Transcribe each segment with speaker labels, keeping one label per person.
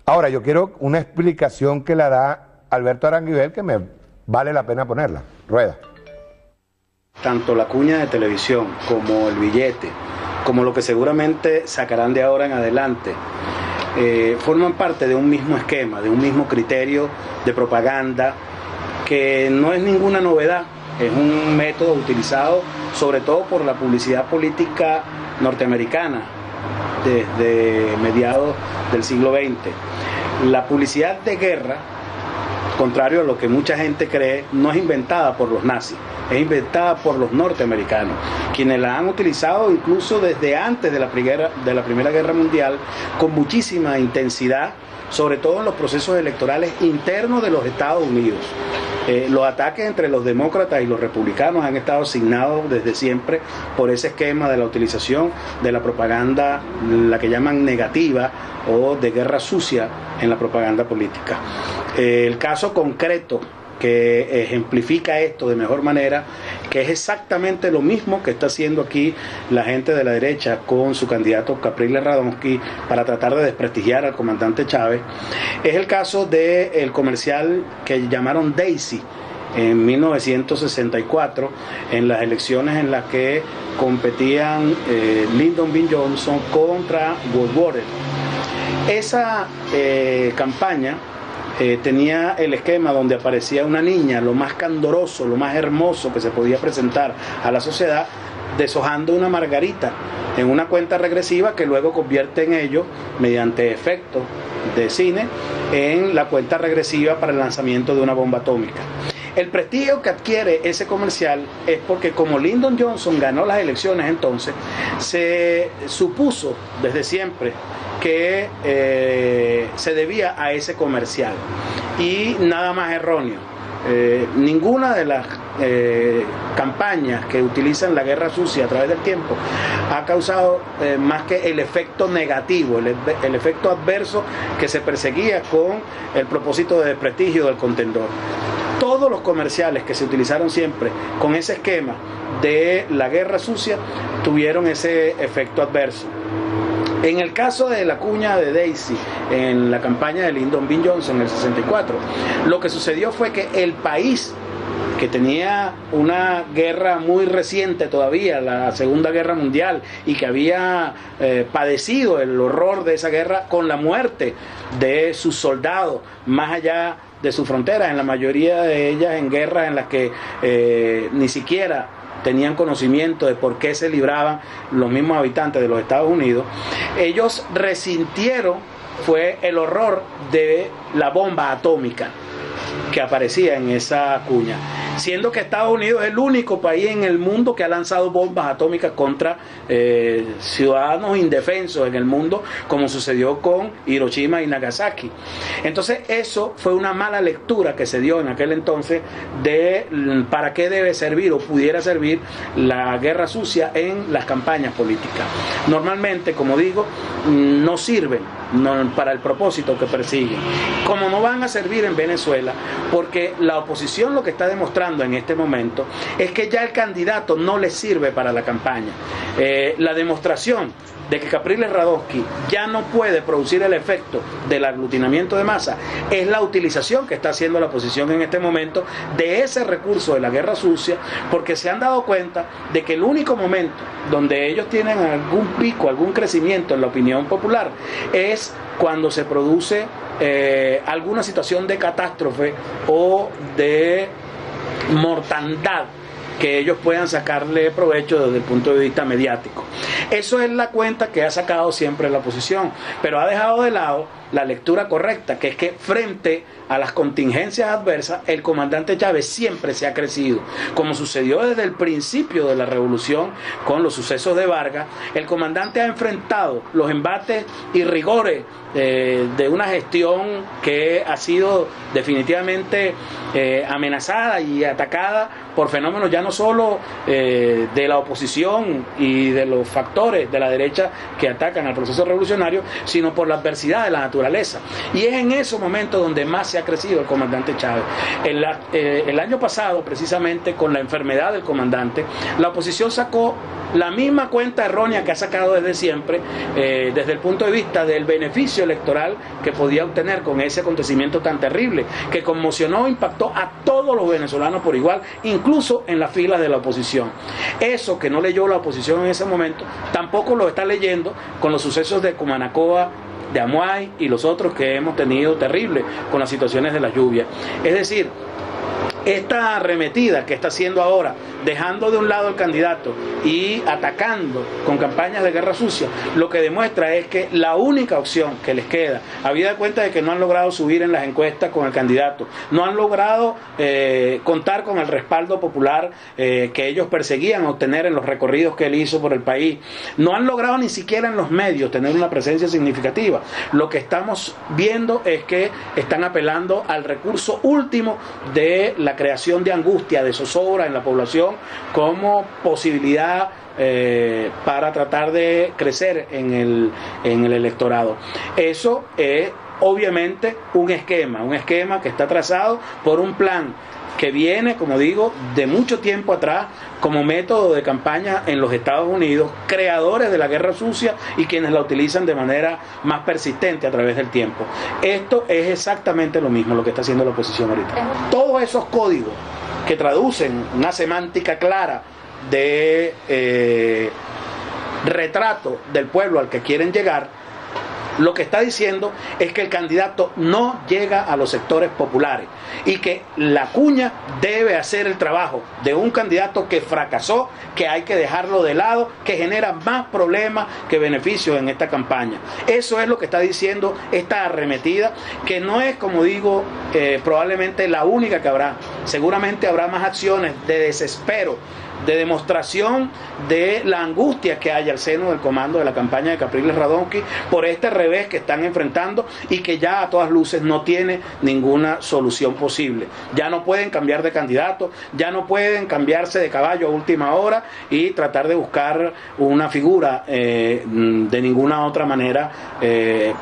Speaker 1: Ahora, yo quiero una explicación que la da Alberto Aranguibel que me vale la pena ponerla. Rueda.
Speaker 2: Tanto la cuña de televisión como el billete, como lo que seguramente sacarán de ahora en adelante, forman parte de un mismo esquema, de un mismo criterio de propaganda que no es ninguna novedad, es un método utilizado sobre todo por la publicidad política norteamericana desde mediados del siglo XX. La publicidad de guerra, contrario a lo que mucha gente cree, no es inventada por los nazis, es inventada por los norteamericanos, quienes la han utilizado incluso desde antes de la Primera Guerra Mundial con muchísima intensidad, sobre todo en los procesos electorales internos de los Estados Unidos. Los ataques entre los demócratas y los republicanos han estado asignados desde siempre por ese esquema de la utilización de la propaganda, la que llaman negativa o de guerra sucia en la propaganda política. El caso concreto que ejemplifica esto de mejor manera, que es exactamente lo mismo que está haciendo aquí la gente de la derecha con su candidato Capriles Radonsky para tratar de desprestigiar al comandante Chávez, es el caso del comercial que llamaron Daisy en 1964, en las elecciones en las que competían Lyndon B. Johnson contra Woodward. Esa campaña tenía el esquema donde aparecía una niña, lo más candoroso, lo más hermoso que se podía presentar a la sociedad, deshojando una margarita en una cuenta regresiva que luego convierte en ello, mediante efectos de cine, en la cuenta regresiva para el lanzamiento de una bomba atómica. El prestigio que adquiere ese comercial es porque como Lyndon Johnson ganó las elecciones entonces, se supuso desde siempre que se debía a ese comercial y nada más erróneo. Ninguna de las campañas que utilizan la guerra sucia a través del tiempo ha causado más que el efecto negativo, el efecto adverso que se perseguía con el propósito de desprestigio del contendor. Todos los comerciales que se utilizaron siempre con ese esquema de la guerra sucia tuvieron ese efecto adverso. En el caso de la cuña de Daisy, en la campaña de Lyndon B. Johnson en el 64, lo que sucedió fue que el país, que tenía una guerra muy reciente todavía, la Segunda Guerra Mundial, y que había padecido el horror de esa guerra con la muerte de sus soldados, más allá de sus fronteras, en la mayoría de ellas en guerras en las que ni siquiera tenían conocimiento de por qué se libraban los mismos habitantes de los Estados Unidos, ellos resintieron fue el horror de la bomba atómica que aparecía en esa cuña, siendo que Estados Unidos es el único país en el mundo que ha lanzado bombas atómicas contra ciudadanos indefensos en el mundo, como sucedió con Hiroshima y Nagasaki. Entonces eso fue una mala lectura que se dio en aquel entonces de para qué debe servir o pudiera servir la guerra sucia en las campañas políticas. Normalmente, como digo, no sirven para el propósito que persiguen, como no van a servir en Venezuela, porque la oposición lo que está demostrando en este momento es que ya el candidato no le sirve para la campaña. La demostración de que Capriles Radonsky ya no puede producir el efecto del aglutinamiento de masa es la utilización que está haciendo la oposición en este momento de ese recurso de la guerra sucia, porque se han dado cuenta de que el único momento donde ellos tienen algún pico, algún crecimiento en la opinión popular es cuando se produce alguna situación de catástrofe o de mortandad que ellos puedan sacarle provecho desde el punto de vista mediático. Eso es la cuenta que ha sacado siempre la oposición, pero ha dejado de lado la lectura correcta, que es que frente a las contingencias adversas, el comandante Chávez siempre se ha crecido. Como sucedió desde el principio de la revolución con los sucesos de Vargas, el comandante ha enfrentado los embates y rigores de una gestión que ha sido definitivamente amenazada y atacada por fenómenos ya no solo de la oposición y de los factores de la derecha que atacan al proceso revolucionario, sino por la adversidad de la naturaleza. Y es en esos momentos donde más se ha crecido el comandante Chávez. El año pasado, precisamente con la enfermedad del comandante, la oposición sacó la misma cuenta errónea que ha sacado desde siempre, desde el punto de vista del beneficio electoral que podía obtener con ese acontecimiento tan terrible, que conmocionó, impactó a todos los venezolanos por igual, incluso en las filas de la oposición. Eso que no leyó la oposición en ese momento, tampoco lo está leyendo con los sucesos de Cumanacoa, de Amuay y los otros que hemos tenido terribles con las situaciones de la lluvia. Es decir, esta arremetida que está haciendo ahora, dejando de un lado al candidato y atacando con campañas de guerra sucia, lo que demuestra es que la única opción que les queda, habida cuenta de que no han logrado subir en las encuestas con el candidato, no han logrado contar con el respaldo popular que ellos perseguían obtener en los recorridos que él hizo por el país, no han logrado ni siquiera en los medios tener una presencia significativa. Lo que estamos viendo es que están apelando al recurso último de la creación de angustia, de zozobra en la población como posibilidad para tratar de crecer en el electorado. Eso es obviamente un esquema que está trazado por un plan que viene, como digo, de mucho tiempo atrás como método de campaña en los Estados Unidos, creadores de la guerra sucia y quienes la utilizan de manera más persistente a través del tiempo. Esto es exactamente lo mismo lo que está haciendo la oposición ahorita. Todos esos códigos que traducen una semántica clara de retrato del pueblo al que quieren llegar, lo que está diciendo es que el candidato no llega a los sectores populares y que la cuña debe hacer el trabajo de un candidato que fracasó, que hay que dejarlo de lado, que genera más problemas que beneficios en esta campaña. Eso es lo que está diciendo esta arremetida, que no es, como digo, probablemente la única que habrá. Seguramente habrá más acciones de desespero, de demostración de la angustia que hay al seno del comando de la campaña de Capriles Radonqui por este revés que están enfrentando y que ya a todas luces no tiene ninguna solución posible. Ya no pueden cambiar de candidato, ya no pueden cambiarse de caballo a última hora y tratar de buscar una figura de ninguna otra manera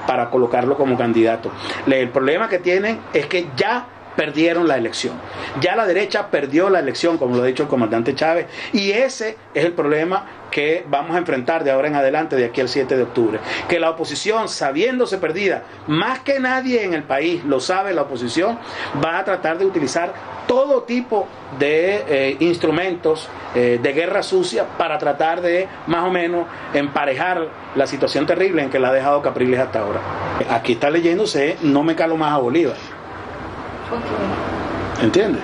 Speaker 2: para colocarlo como candidato. El problema que tienen es que ya perdieron la elección. Ya la derecha perdió la elección, como lo ha dicho el comandante Chávez, y ese es el problema que vamos a enfrentar de ahora en adelante, de aquí al 7 de octubre. Que la oposición, sabiéndose perdida, más que nadie en el país, lo sabe la oposición, va a tratar de utilizar todo tipo de instrumentos de guerra sucia para tratar de, más o menos, emparejar la situación terrible en que la ha dejado Capriles hasta ahora. Aquí está leyéndose, no me calo más a Bolívar. ¿Entiendes?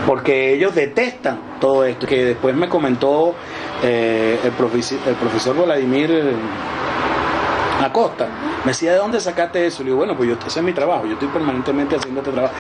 Speaker 2: Porque ellos detestan todo esto, que después me comentó el profesor Vladimir Acosta. Me decía, ¿de dónde sacaste eso? Le digo, bueno, pues ese es mi trabajo, yo estoy permanentemente haciendo este trabajo.